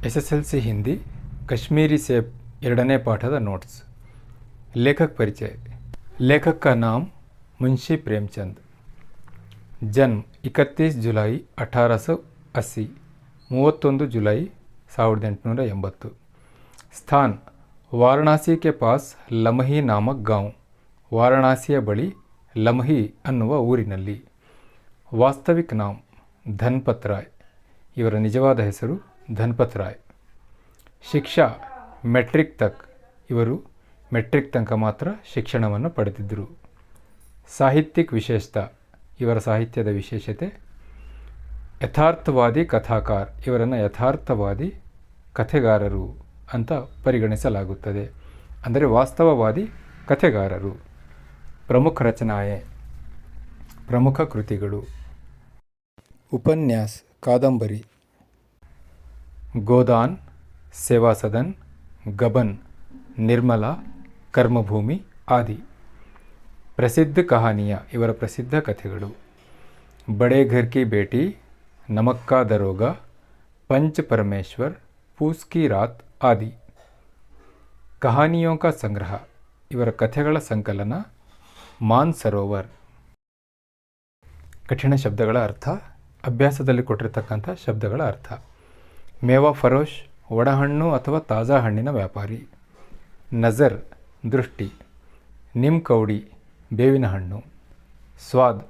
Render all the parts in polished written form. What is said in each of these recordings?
SSLC Hindi Kashmiri सेब ಎರಡನೇ ಪಾಠದ ನೋಟ್ಸ್। लेखक परिचय। लेखक का नाम मुंशी प्रेमचंद। जन्म 31 जुलाई 1880, 31 जुलाई 1880। स्थान वाराणसी के पास लमही नामक गांव, ವಾರಣಾಸಿಯ ಬಳಿ ಲಮಹಿ ಅನ್ನುವ ಊರಿನಲ್ಲಿ। ವಾಸ್ತವಿಕ ನಾಮ ಧನ್ಪತ್ ರಾಯ್, ಇವರ ನಿಜವಾದ ಹೆಸರು ಧನ್ಪತ್ ರಾಯ್। ಶಿಕ್ಷಾ ಮೆಟ್ರಿಕ್ ತಕ್, ಇವರು ಮೆಟ್ರಿಕ್ ತನಕ ಮಾತ್ರ ಶಿಕ್ಷಣವನ್ನು ಪಡೆದಿದ್ದರು। ಸಾಹಿತ್ಯಿಕ ವಿಶೇಷತಾ, ಇವರ ಸಾಹಿತ್ಯದ ವಿಶೇಷತೆ ಯಥಾರ್ಥವಾದಿ ಕಥಾಕಾರ, ಇವರನ್ನು ಯಥಾರ್ಥವಾದಿ ಕಥೆಗಾರರು ಅಂತ ಪರಿಗಣಿಸಲಾಗುತ್ತದೆ, ಅಂದರೆ ವಾಸ್ತವವಾದಿ ಕಥೆಗಾರರು। ಪ್ರಮುಖ ರಚನಾಯೆ, ಪ್ರಮುಖ ಕೃತಿಗಳು ಉಪನ್ಯಾಸ, ಕಾದಂಬರಿ ಗೋದಾನ್, ಸೇವಾ ಸದನ್, ಗಬನ್, ನಿರ್ಮಲಾ, ಕರ್ಮಭೂಮಿ ಆದಿ। ಪ್ರಸಿದ್ಧ ಕಹಾನಿಯ, ಇವರ ಪ್ರಸಿದ್ಧ ಕಥೆಗಳು ಬಡೇ ಘರ್ ಕಿ ಬೇಟಿ, ನಮಕ್ ಕಾ ದರೋಗ, पंच परमेश्वर, पूस की रात आदि। कहानियों का संग्रह, ಇವರ ಕಥೆಗಳ ಸಂಕಲನ ಮಾನ್ಸರೋವರ್। ಕಠಿಣ ಶಬ್ದಗಳ ಅರ್ಥ, ಅಭ್ಯಾಸದಲ್ಲಿ ಕೊಟ್ಟಿರ್ತಕ್ಕಂಥ ಶಬ್ದಗಳ ಅರ್ಥ। ಮೇವಾ ಫರೋಶ್, ಒಣಹಣ್ಣು ಅಥವಾ ತಾಜಾ ಹಣ್ಣಿನ ವ್ಯಾಪಾರಿ। ನಜರ್, ದೃಷ್ಟಿ। ನಿಮ್ ಕೌಡಿ, ಬೇವಿನ ಹಣ್ಣು। ಸ್ವಾದ್,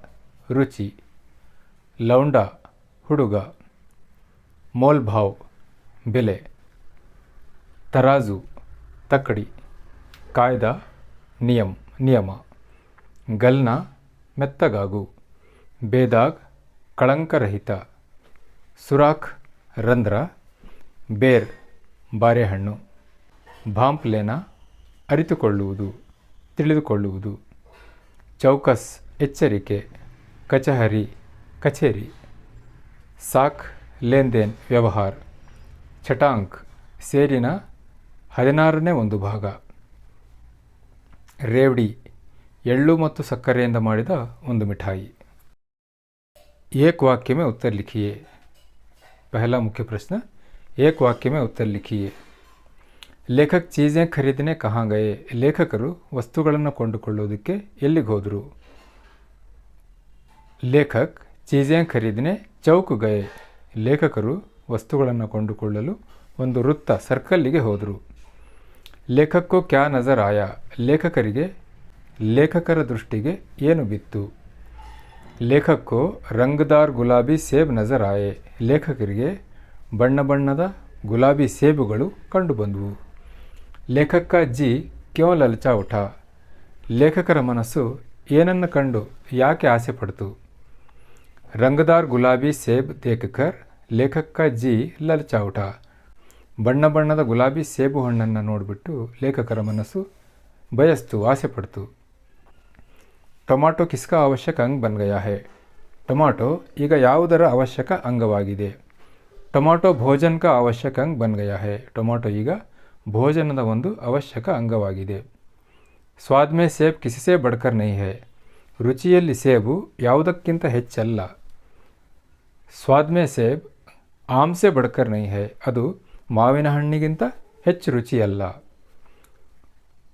ರುಚಿ। ಲೌಂಡಾ, ಹುಡುಗ। ಮೋಲ್ ಭಾವ್, ಬೆಲೆ। ತರಾಜು, ತಕ್ಕಡಿ। ಕಾಯ್ದಾ, ನಿಯಮ। ಗಲ್ನಾ, ಮೆತ್ತಗಾಗು। ಬೇದಾಗ್, ಕಳಂಕರಹಿತ। ಸುರಾಖ್, ರಂಧ್ರ। ಬೇರ್, ಬಾರೆಹಣ್ಣು। ಭಾಂಪ್ ಲೇನಾ, ಅರಿತುಕೊಳ್ಳುವುದು, ತಿಳಿದುಕೊಳ್ಳುವುದು। ಚೌಕಸ್, ಎಚ್ಚರಿಕೆ। ಕಚಹರಿ, ಕಚೇರಿ। ಸಾಕ್, ಲೇನ್ದೇನ್, ವ್ಯವಹಾರ। ಛಟಾಂಕ್, ಸೇರಿನ 16ನೇ ಒಂದು ಭಾಗ। ರೇವಡಿ, ಎಳ್ಳು ಮತ್ತು ಸಕ್ಕರೆಯಿಂದ ಮಾಡಿದ ಒಂದು ಮಿಠಾಯಿ। ಏಕ್ ವಾಕ್ಯ में उत्तर लिखिए। पहला मुख्य प्रश्न, एक वाक्य में उत्तर लिखिए। ಲೇಖಕ್ ಚೀಜೆ ಖರೀದಿನೆ ಕहाँ गए, ಲೇಖಕರು ವಸ್ತುಗಳನ್ನು ಕೊಂಡುಕೊಳ್ಳೋದಕ್ಕೆ ಎಲ್ಲಿಗೆ ಹೋದರು? ಲೇಖಕ್ ಚೀಜೆ ಖರೀದಿನೆ ಚೌಕ್ ಗಯೆ, ಲೇಖಕರು ವಸ್ತುಗಳನ್ನು ಕೊಂಡುಕೊಳ್ಳಲು ಒಂದು ವೃತ್ತ ಸರ್ಕಲ್ಲಿಗೆ ಹೋದರು। ಲೇಖಕ್ಕೋ ಕ್ಯಾ ನಜರ್ ಆಯಾ, ಲೇಖಕರಿಗೆ, ಲೇಖಕರ ದೃಷ್ಟಿಗೆ ಏನು ಬಿತ್ತು? ಲೇಖಕ್ಕೋ ರಂಗದಾರ್ ಗುಲಾಬಿ ಸೇಬ್ ನಜರ್ ಆಯೆ, ಲೇಖಕರಿಗೆ ಬಣ್ಣ ಬಣ್ಣದ ಗುಲಾಬಿ ಸೇಬುಗಳು ಕಂಡುಬಂದವು। ಲೇಖಕ ಜಿ ಕ್ಯೋ ಲಲಚಾ ಉಠಾ, ಲೇಖಕರ ಮನಸ್ಸು ಏನನ್ನು ಕಂಡು ಯಾಕೆ ಆಸೆ ಪಡ್ತು? ರಂಗದಾರ್ ಗುಲಾಬಿ ಸೇಬ್ ದೇಖಕರ್ ಲೇಖಕ ಜಿ ಲಲಚಾ ಉಠಾ, ಬಣ್ಣ ಬಣ್ಣದ ಗುಲಾಬಿ ಸೇಬು ಹಣ್ಣನ್ನು ನೋಡಿಬಿಟ್ಟು ಲೇಖಕರ ಮನಸ್ಸು ಬಯಸ್ತು, ಆಸೆ ಪಡ್ತು। ಟೊಮಾಟೊ ಕಿಸ್ಕಾ ಅವಶ್ಯಕ ಅಂಗ ಬನ್ ಗಯಾ ಹೈ, ಟೊಮಾಟೊ ಈಗ ಯಾವುದರ ಅವಶ್ಯಕ ಅಂಗವಾಗಿದೆ? ಟೊಮಾಟೊ ಭೋಜನ ಕಾ ಅವಶ್ಯಕ ಅಂಗ ಬನ್ ಗಯಾ ಹೈ, ಟೊಮಾಟೊ ಈಗ ಭೋಜನದ ಒಂದು ಅವಶ್ಯಕ ಅಂಗವಾಗಿದೆ। ಸ್ವಾದ್ ಮೇ ಸೇಬ್ ಕಿಸಿಸೇ ಬಡ್ಕರ್ ನಹೀ ಹೈ, ರುಚಿಯಲ್ಲಿ ಸೇಬು ಯಾವುದಕ್ಕಿಂತ ಹೆಚ್ಚಲ್ಲ। ಸ್ವಾದ್ ಮೇ ಸೇಬ್ ಆಮ್ ಸೆ ಬಡ್ಕರ್ ನಹೀ ಹೈ, ಅದು ಮಾವಿನ ಹಣ್ಣಿಗಿಂತ ಹೆಚ್ಚು ರುಚಿಯಲ್ಲ।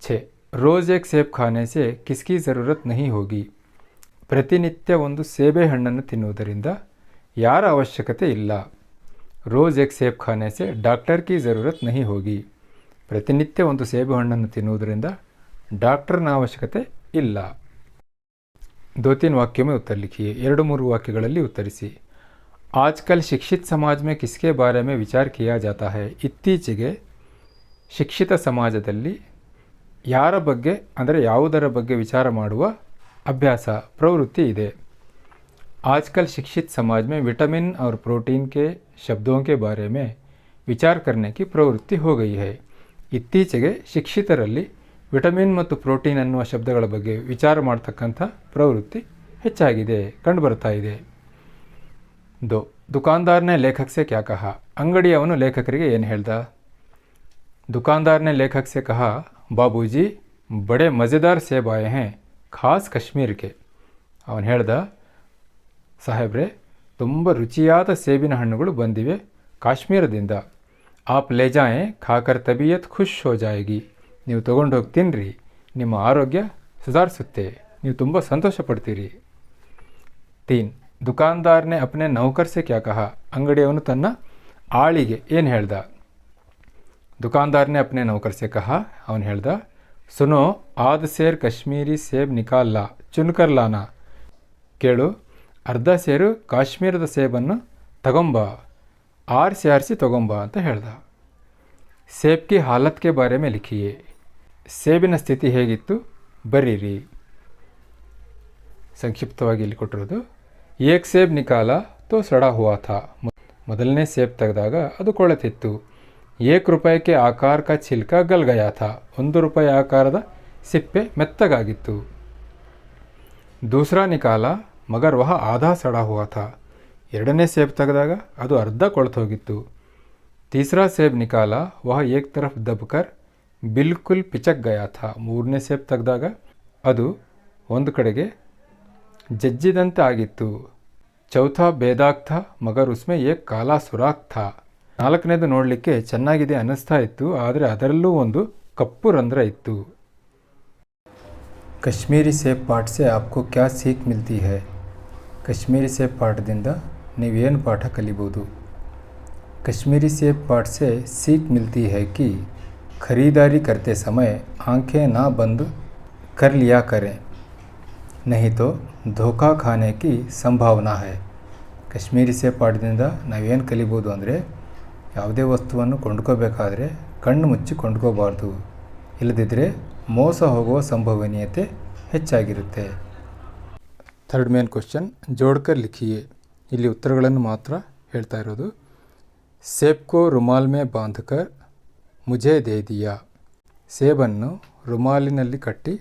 ಛೇ, ರೋಜ್ ಏಕ್ ಸೇಬ್ ಖಾನೆ ಸೆ ಕಿಸ್ಕಿ ಜರೂರತ್ ನಹೀ ಹೋಗಿ, ಪ್ರತಿನಿತ್ಯ ಒಂದು ಸೇಬೆ ಹಣ್ಣನ್ನು ತಿನ್ನುವುದರಿಂದ ಯಾರ ಅವಶ್ಯಕತೆ ಇಲ್ಲ। ರೋಜ್ ಏಕ್ ಸೇಬ್ ಖಾನೆ ಸೆ ಡಾಕ್ಟರ್ ಕಿ ಜರೂರತ್ ನಹೀ ಹೋಗಿ, ಪ್ರತಿನಿತ್ಯ ಒಂದು ಸೇಬು ಹಣ್ಣನ್ನು ತಿನ್ನುವುದರಿಂದ ಡಾಕ್ಟರ್ನ ಅವಶ್ಯಕತೆ ಇಲ್ಲ। 2-3 वाक्यों में उत्तर लिखिए, 2-3 ವಾಕ್ಯಗಳಲ್ಲಿ ಉತ್ತರಿಸಿ। आजकल शिक्षित समाज में किसके बारे में विचार किया जाता है, ಇತ್ತೀಚೆಗೆ ಶಿಕ್ಷಿತ ಸಮಾಜದಲ್ಲಿ ಯಾರ ಬಗ್ಗೆ, ಅಂದರೆ ಯಾವುದರ ಬಗ್ಗೆ ವಿಚಾರ ಮಾಡುವ ಅಭ್ಯಾಸ, ಪ್ರವೃತ್ತಿ ಇದೆ? आजकल शिक्षित समाज में विटामिन और प्रोटीन के शब्दों के बारे में विचार करने की प्रवृत्ति हो गई है, ಇತ್ತೀಚೆಗೆ ಶಿಕ್ಷಿತರಲ್ಲಿ ವಿಟಮಿನ್ ಮತ್ತು ಪ್ರೋಟೀನ್ ಅನ್ನುವ ಶಬ್ದಗಳ ಬಗ್ಗೆ ವಿಚಾರ ಮಾಡ್ತಕ್ಕಂಥ ಪ್ರವೃತ್ತಿ ಹೆಚ್ಚಾಗಿದೆ, ಕಂಡುಬರ್ತಾ ಇದೆ। ದುಕಾನ್ದಾರ್ನೇ ಲೇಖಕ್ ಸೆ ಕ್ಯಾ ಕಹಾ, ಅಂಗಡಿಯವನು ಲೇಖಕರಿಗೆ ಏನು ಹೇಳ್ದ? ದುಕಾನ್ದಾರ್ನೇ ಲೇಖಕ್ ಸೆ ಕಹಾ, ಬಾಬೂಜಿ ಬಡೆ ಮಜೆದಾರ್ ಸೇಬ್ ಆಯೆ ಹೈ, ಖಾಸ್ ಕಶ್ಮೀರ್ಗೆ। ಅವನು ಹೇಳ್ದ, ಸಾಹೇಬ್ರೆ ತುಂಬ ರುಚಿಯಾದ ಸೇಬಿನ ಹಣ್ಣುಗಳು ಬಂದಿವೆ ಕಾಶ್ಮೀರದಿಂದ। आप ले जाएं खाकर तबीयत खुश हो जाएगी. ನೀವು ತಗೊಂಡು ಹೋಗಿ ತಿನ್ನಿರಿ, ನಿಮ್ಮ ಆರೋಗ್ಯ ಸುಧಾರಿಸುತ್ತೆ, ನೀವು ತುಂಬ ಸಂತೋಷ ಪಡ್ತೀರಿ. 3. दुकानदार ने अपने नौकर से क्या कहा. ಅಂಗಡಿಯವನು ತನ್ನ ಆಳಿಗೆ ಏನು ಹೇಳ್ದ. दुकानदार ने अपने नौकर से कहा, ಅವನು ಹೇಳ್ದ, सुनो आध सेर कश्मीरी सेब निकाल ला, चुनकर लाना. ಕೇಳು, ಅರ್ಧ ಸೇರು ಕಾಶ್ಮೀರದ ಸೇಬನ್ನು ತಗೊಂಬ, ಆರಿಸಿ ತಗೊಂಬ ಅಂತ ಹೇಳ್ದ. ಸೇಬ್ ಕಿ ಹಾಲತ್ ಕೆ ಬಾರೆ ಮೇ ಲಿಖಿಯೇ. ಸೇಬಿನ ಸ್ಥಿತಿ ಹೇಗಿತ್ತು ಬರೀರಿ. ಸಂಕ್ಷಿಪ್ತವಾಗಿ ಇಲ್ಲಿ ಕೊಟ್ಟಿರೋದು, ಏಕ್ ಸೇಬ್ ನಿಕಾಲ ತೋ ಸಡಾ ಹುವಾ ಥಾ. ಮೊದಲನೇ ಸೇಬ್ ತೆಗೆದಾಗ ಅದು ಕೊಳೆತಿತ್ತು. ಏಕ್ ರೂಪಾಯಿಗೆ ಆಕಾರ ಕಾ ಚಿಲ್ಕ ಗಲ್ ಗಯಾ ಥಾ. 1 ರೂಪಾಯಿ ಆಕಾರದ ಸಿಪ್ಪೆ ಮೆತ್ತಗಾಗಿತ್ತು. ದೂಸರಾ ನಿಕಾಲ ಮಗರ್ ವಹ ಆಧಾ ಸಡಾ ಹುವಾ ಥಾ. ಎರಡನೇ ಸೇಬ್ ತೆಗೆದಾಗ ಅದು ಅರ್ಧ ಕೊಳೆತು ಹೋಗಿತ್ತು. ತೀಸರಾ ಸೇಬ್ ನಿಕಾಲ ವಹ ಏಕ್ ತರಫ್ ದಬ್ಕರ್ ಬಿಲ್ಕುಲ್ ಪಿಚಕ್ ಗಯಾ ಥಾ. ಮೂರನೇ ಸೇಬ್ ತೆಗೆದಾಗ ಅದು ಒಂದು ಕಡೆಗೆ ಜಜ್ಜಿದಂತೆ ಆಗಿತ್ತು. ಚೌಥಾ ಬೇದಾಗ್ ಥಾ ಮಗರ್ ಉಸ್ಮೆ ಏಕ್ ಕಾಲಾ ಸುರಾಖ್ ಥಾ. ನಾಲ್ಕನೇದು ನೋಡಲಿಕ್ಕೆ ಚೆನ್ನಾಗಿದೆ ಅನ್ನಿಸ್ತಾ ಇತ್ತು, ಆದರೆ ಅದರಲ್ಲೂ ಒಂದು ಕಪ್ಪು ರಂಧ್ರ ಇತ್ತು. ಕಶ್ಮೀರಿ ಸೇಬ್ ಪಾಠ ಸೆ ಆಪ್ಕೋ ಕ್ಯಾ ಸೀಖ್ ಮಿಲ್ತಿ ಹೈ. ಕಶ್ಮೀರಿ ಸೇಬ್ ಪಾಠದಿಂದ ನೀವೇನು ಪಾಠ ಕಲಿಬೋದು. कश्मीरी सेब पाठ से सीख मिलती है कि खरीदारी करते समय आंखें ना बंद कर लिया करें, नहीं तो धोखा खाने की संभावना है. ಕಶ್ಮೀರಿ ಸೇಬ್ ಪಾಠದಿಂದ ನಾವೇನು ಕಲಿಬೋದು ಅಂದರೆ, ಯಾವುದೇ ವಸ್ತುವನ್ನು ಕೊಂಡ್ಕೋಬೇಕಾದ್ರೆ ಕಣ್ಣು ಮುಚ್ಚಿ ಕೊಂಡ್ಕೋಬಾರ್ದು, ಇಲ್ಲದಿದ್ದರೆ ಮೋಸ ಹೋಗುವ ಸಂಭವನೀಯತೆ ಹೆಚ್ಚಾಗಿರುತ್ತೆ. ಥರ್ಡ್ ಮೇನ್ ಕ್ವಶನ್, ಜೋಡ್ಕರ್ ಲಿಖಿಯೇ. ಇಲ್ಲಿ ಉತ್ತರಗಳನ್ನು ಮಾತ್ರ ಹೇಳ್ತಾ ಇರೋದು. ಸೇಬ್ ಕೋ ರುಮಾಲ್ ಮೇ ಬಾಂಧಕರ್ ಮುझे दे दिया. ಸೇಬನ್ನು ರುಮಾಲಿನಲ್ಲಿ ಕಟ್ಟಿ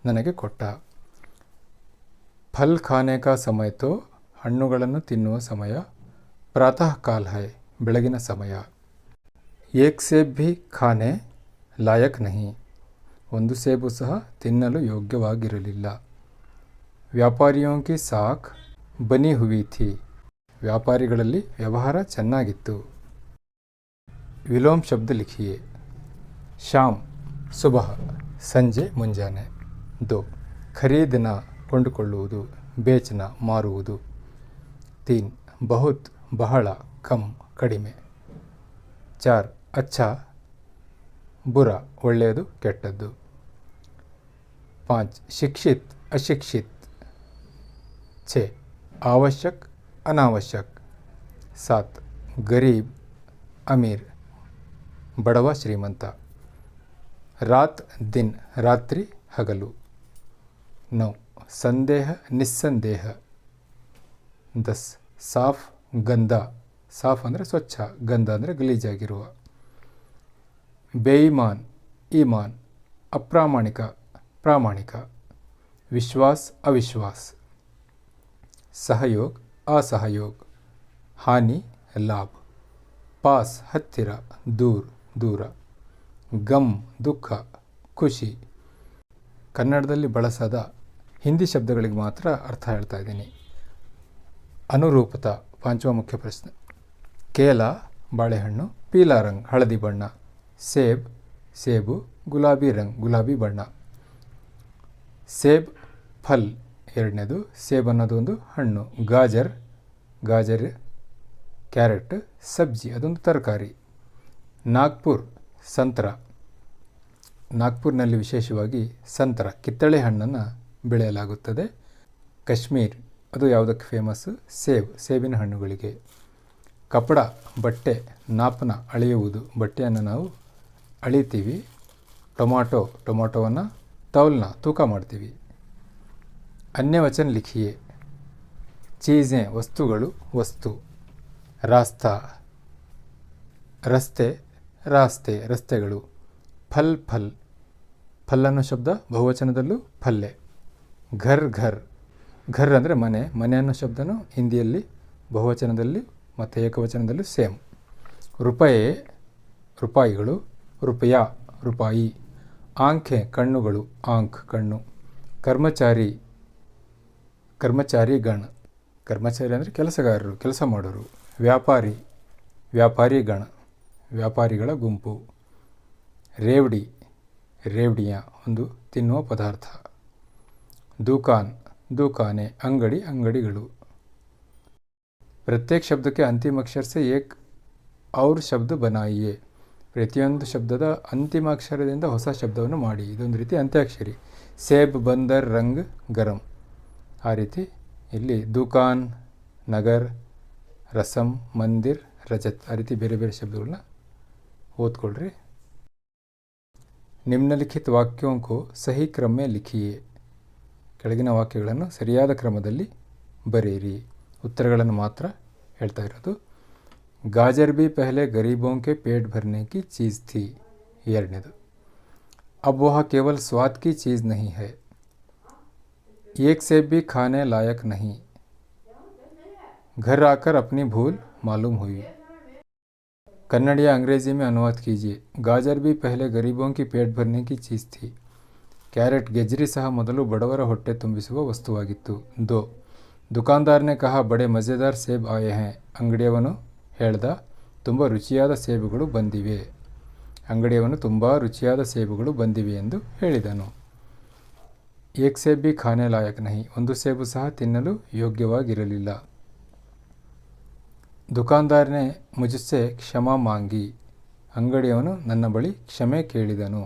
ನನಗೆ ಕೊಟ್ಟ. ಫಲ್ ಖಾನೆ ಕಾ ಸಮಯ ತೋ. ಹಣ್ಣುಗಳನ್ನು ತಿನ್ನುವ ಸಮಯ. ಪ್ರಾತಃ ಕಾಲ್ ಹೈ. ಬೆಳಗಿನ ಸಮಯ. ಏಕ್ ಸೇಬ್ ಭಿ ಖಾನೆ ಲಾಯಕ್ ನಹಿ. ಒಂದು ಸೇಬು ಸಹ ತಿನ್ನಲು ಯೋಗ್ಯವಾಗಿರಲಿಲ್ಲ. ವ್ಯಾಪಾರಿಯೋ ಕಿ ಸಾಖ್ ಬನಿ ಹುಯಿ ಥಿ. ವ್ಯಾಪಾರಿಗಳಲ್ಲಿ ವ್ಯವಹಾರ ಚೆನ್ನಾಗಿತ್ತು. ವಿಲೋಮ್ ಶಬ್ದ ಲಿಖಿಯೇ. ಶಾಮ್ ಸುಬಹ, ಸಂಜೆ ಮುಂಜಾನೆ. 2. ಖರೀದನ ಕೊಂಡುಕೊಳ್ಳುವುದು, ಬೇಚನ ಮಾರುವುದು. 3. ಬಹುತ್ ಬಹಳ, ಕಮ್ ಕಡಿಮೆ. 4. ಅಚ್ಚಾ ಬುರ, ಒಳ್ಳೆಯದು ಕೆಟ್ಟದ್ದು. 5. ಶಿಕ್ಷಿತ್ ಅಶಿಕ್ಷಿತ್. 6. ಅವಶ್ಯಕ್ ಅನಾವಶ್ಯಕ್. 7. ಗರೀಬ್ ಅಮೀರ್, ಬಡವ ಶ್ರೀಮಂತ. ರಾತ್ ದಿನ್, ರಾತ್ರಿ ಹಗಲು. 9. ಸಂದೇಹ ನಿಸ್ಸಂದೇಹ. 10. ಸಾಫ್ ಗಂಧ. ಸಾಫ್ ಅಂದರೆ ಸ್ವಚ್ಛ, ಗಂಧ ಅಂದರೆ ಗಲೀಜಾಗಿರುವ. ಬೇಯಿಮಾನ್ ಈಮಾನ್, ಅಪ್ರಾಮಾಣಿಕ ಪ್ರಾಮಾಣಿಕ. ವಿಶ್ವಾಸ್ ಅವಿಶ್ವಾಸ್. ಸಹಯೋಗ್ ಅಸಹಯೋಗ್. ಹಾನಿ ಲಾಭ. ಪಾಸ್ ಹತ್ತಿರ, ದೂರ್ ದೂರ. ಗಮ್ ದುಃಖ ಖುಷಿ. ಕನ್ನಡದಲ್ಲಿ ಬಳಸದ ಹಿಂದಿ ಶಬ್ದಗಳಿಗೆ ಮಾತ್ರ ಅರ್ಥ ಹೇಳ್ತಾ ಇದ್ದೀನಿ. ಅನುರೂಪತ, ಪಾಂಚವ ಮುಖ್ಯ ಪ್ರಶ್ನೆ. ಕೇಲ ಬಾಳೆಹಣ್ಣು, ಪೀಲಾ ರಂಗ್ ಹಳದಿ ಬಣ್ಣ. ಸೇಬ್ ಸೇಬು, ಗುಲಾಬಿ ರಂಗ್ ಗುಲಾಬಿ ಬಣ್ಣ. ಸೇಬ್ ಫಲ್ ಎರಡನೇದು. ಸೇಬ್ ಅನ್ನೋದು ಒಂದು ಹಣ್ಣು. ಗಾಜರ್ ಗಾಜರ್ ಕ್ಯಾರೆಟ್. ಸಬ್ಜಿ ಅದೊಂದು ತರಕಾರಿ. ನಾಗ್ಪುರ್ ಸಂತ್ರ. ನಾಗ್ಪುರ್ನಲ್ಲಿ ವಿಶೇಷವಾಗಿ ಸಂತ್ರ ಕಿತ್ತಳೆ ಹಣ್ಣನ್ನು ಬೆಳೆಯಲಾಗುತ್ತದೆ. ಕಾಶ್ಮೀರ್ ಅದು ಯಾವುದಕ್ಕೆ ಫೇಮಸ್ಸು? ಸೇಬಿನ ಹಣ್ಣುಗಳಿಗೆ. ಕಪಡ ಬಟ್ಟೆ. ನಾಪನ ಅಳೆಯುವುದು, ಬಟ್ಟೆಯನ್ನು ನಾವು ಅಳಿತೀವಿ. ಟೊಮಾಟೋವನ್ನು ತೌಲ್ನ ತೂಕ ಮಾಡ್ತೀವಿ. ಅನ್ಯವಚನ ಲಿಖಿಯೇ. ಚೀಸೆ ವಸ್ತುಗಳು, ವಸ್ತು. ರಾಸ್ತಾ ರಸ್ತೆ, ರಾಸ್ತೆ ರಸ್ತೆಗಳು. ಫಲ್ ಫಲ್ ಅನ್ನೋ ಶಬ್ದ ಬಹುವಚನದಲ್ಲೂ ಫಲ್ಲೆ. ಘರ್ ಘರ್ ಅಂದರೆ ಮನೆ ಅನ್ನೋ ಶಬ್ದನೂ ಹಿಂದಿಯಲ್ಲಿ ಬಹುವಚನದಲ್ಲಿ ಮತ್ತು ಏಕವಚನದಲ್ಲೂ ಸೇಮ್. ರೂಪಾಯಿಗಳು. ರೂಪಾಯಿ. ಆಂಖೆ ಕಣ್ಣುಗಳು, ಆಂಖ್ ಕಣ್ಣು. ಕರ್ಮಚಾರಿ ಗಣ. ಕರ್ಮಚಾರಿ ಅಂದರೆ ಕೆಲಸಗಾರರು, ಕೆಲಸ ಮಾಡೋರು. ವ್ಯಾಪಾರಿ ಗಣ. ವ್ಯಾಪಾರಿಗಳ ಗುಂಪು. ರೇವಡಿ ರೇವಡಿಯ ಒಂದು ತಿನ್ನುವ ಪದಾರ್ಥ. ದುಕಾನ್ ದುಕಾನೆ ಅಂಗಡಿ ಅಂಗಡಿಗಳು. ಪ್ರತ್ಯೇಕ ಶಬ್ದಕ್ಕೆ ಅಂತಿಮ ಅಕ್ಷರ से एक और ಶಬ್ದ बनाइए. ಪ್ರತಿಯೊಂದು ಶಬ್ದದ ಅಂತಿಮ ಅಕ್ಷರದಿಂದ ಹೊಸ ಶಬ್ದವನ್ನು ಮಾಡಿ. ಇದೊಂದು ರೀತಿ ಅಂತ್ಯಾಕ್ಷರಿ. ಸೇಬ್ ಬಂದರ್ ರಂಗ್ ಗರಂ. ಆ ರೀತಿ ಇಲ್ಲಿ ದುಕಾನ್ ನಗರ್ ರಸಂ ಮಂದಿರ್ ರಜತ್ ಆ ರೀತಿ ಬೇರೆ ಬೇರೆ ಶಬ್ದಗಳನ್ನ ಓದ್ಕೊಳ್ರಿ. ನಿಮ್ನಲಿಖಿತ ವಾಕ್ಯೋं को ಸಹಿ ಕ್ರಮ में लिखिए. ಕೆಳಗಿನ ವಾಕ್ಯಗಳನ್ನು ಸರಿಯಾದ ಕ್ರಮದಲ್ಲಿ ಬರೆಯಿರಿ. ಉತ್ತರಗಳನ್ನು ಮಾತ್ರ ಹೇಳ್ತಾ ಇರೋದು. ಗಾಜರ್ भी पहले गरीबों के पेट भरने की चीज़ थी. ಎರಡನೇದು. अब वह केवल स्वाद की चीज़ नहीं है. एक सेब भी खाने लायक नहीं. घर आकर अपनी भूल मालूम हुई. कन्नड़ या अंग्रेजी में अनुवाद कीजिए. गाजर भी पहले गरीबों की पेट भरने की चीज़ थी. ಕ್ಯಾರೆಟ್ ಗೆಜ್ರಿ ಸಹ ಮೊದಲು ಬಡವರ ಹೊಟ್ಟೆ ತುಂಬಿಸುವ ವಸ್ತುವಾಗಿತ್ತು. ದೋ. ದುಕಾನ್ದಾರ್ ने कहा बड़े मज़ेदार सेब आए हैं. ಅಂಗಡಿಯವನು ಹೇಳ್ದ, ತುಂಬ ರುಚಿಯಾದ ಸೇಬುಗಳು ಬಂದಿವೆ. ಅಂಗಡಿಯವನು ತುಂಬ ರುಚಿಯಾದ ಸೇಬುಗಳು ಬಂದಿವೆ ಎಂದು ಹೇಳಿದನು. ಏಕ್ ಸೇಬ್ ಭಿ ಖಾನೆ ಲಾಯಕ್ ನಹಿ. ಒಂದು ಸೇಬು ಸಹ ತಿನ್ನಲು ಯೋಗ್ಯವಾಗಿರಲಿಲ್ಲ. ದುಕಾನ್ದಾರ್ನೆ ಮುಜಸ್ಸೆ ಕ್ಷಮಾ ಮಾಂಗಿ. ಅಂಗಡಿಯವನು ನನ್ನ ಬಳಿ ಕ್ಷಮೆ ಕೇಳಿದನು.